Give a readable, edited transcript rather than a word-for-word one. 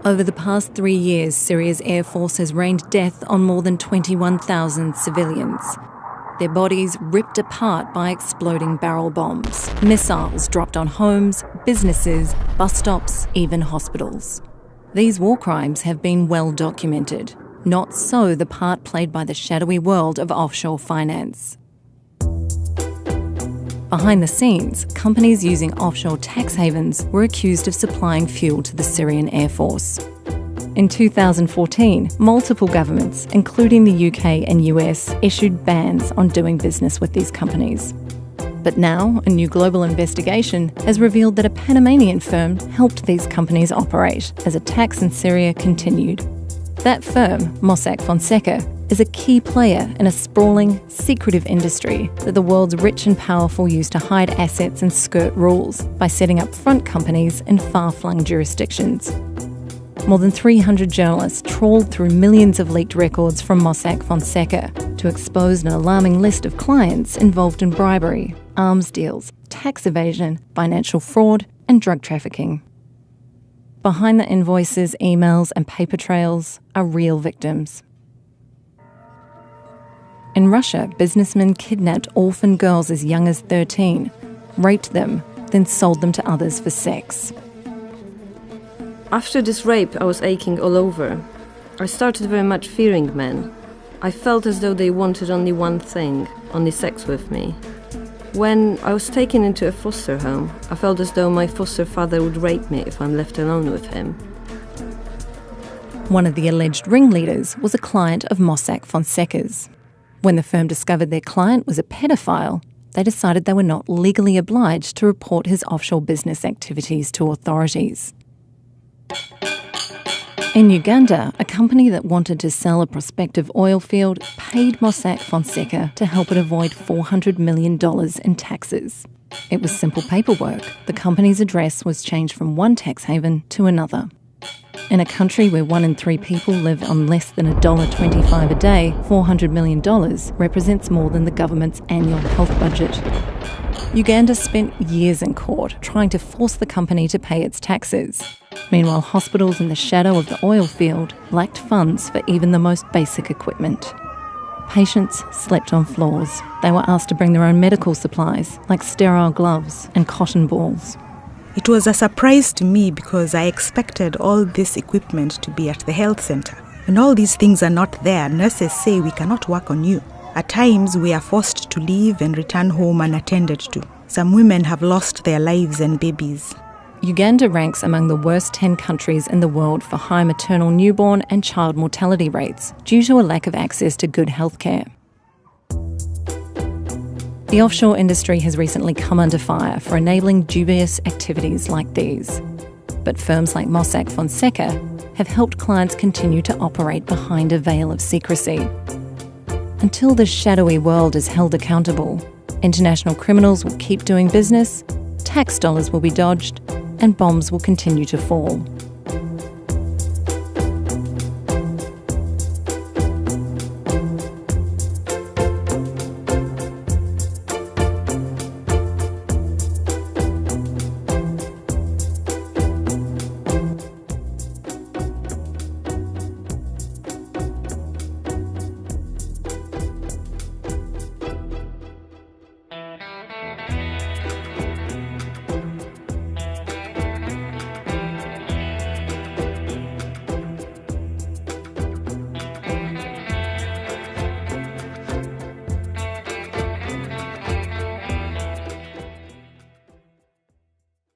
Over the past 3 years, Syria's Air Force has rained death on more than 21,000 civilians. Their bodies ripped apart by exploding barrel bombs, missiles dropped on homes, businesses, bus stops, even hospitals. These war crimes have been well documented. Not so the part played by the shadowy world of offshore finance. Behind the scenes, companies using offshore tax havens were accused of supplying fuel to the Syrian Air Force. In 2014, multiple governments, including the UK and US, issued bans on doing business with these companies. But now, a new global investigation has revealed that a Panamanian firm helped these companies operate as attacks in Syria continued. That firm, Mossack Fonseca, is a key player in a sprawling, secretive industry that the world's rich and powerful use to hide assets and skirt rules by setting up front companies in far-flung jurisdictions. More than 300 journalists trawled through millions of leaked records from Mossack Fonseca to expose an alarming list of clients involved in bribery, arms deals, tax evasion, financial fraud, and drug trafficking. Behind the invoices, emails, and paper trails are real victims. In Russia, businessmen kidnapped orphan girls as young as 13, raped them, then sold them to others for sex. After this rape, I was aching all over. I started very much fearing men. I felt as though they wanted only one thing, only sex with me. When I was taken into a foster home, I felt as though my foster father would rape me if I'm left alone with him. One of the alleged ringleaders was a client of Mossack Fonseca's. When the firm discovered their client was a pedophile, they decided they were not legally obliged to report his offshore business activities to authorities. In Uganda, a company that wanted to sell a prospective oil field paid Mossack Fonseca to help it avoid $400 million in taxes. It was simple paperwork. The company's address was changed from one tax haven to another. In a country where 1 in 3 people live on less than $1.25 a day, $400 million represents more than the government's annual health budget. Uganda spent years in court trying to force the company to pay its taxes. Meanwhile, hospitals in the shadow of the oil field lacked funds for even the most basic equipment. Patients slept on floors. They were asked to bring their own medical supplies, like sterile gloves and cotton balls. It was a surprise to me because I expected all this equipment to be at the health centre. When all these things are not there, nurses say we cannot work on you. At times, we are forced to leave and return home unattended to. Some women have lost their lives and babies. Uganda ranks among the worst 10 countries in the world for high maternal, newborn and child mortality rates due to a lack of access to good healthcare. The offshore industry has recently come under fire for enabling dubious activities like these. But firms like Mossack Fonseca have helped clients continue to operate behind a veil of secrecy. Until this shadowy world is held accountable, international criminals will keep doing business, tax dollars will be dodged, and bombs will continue to fall.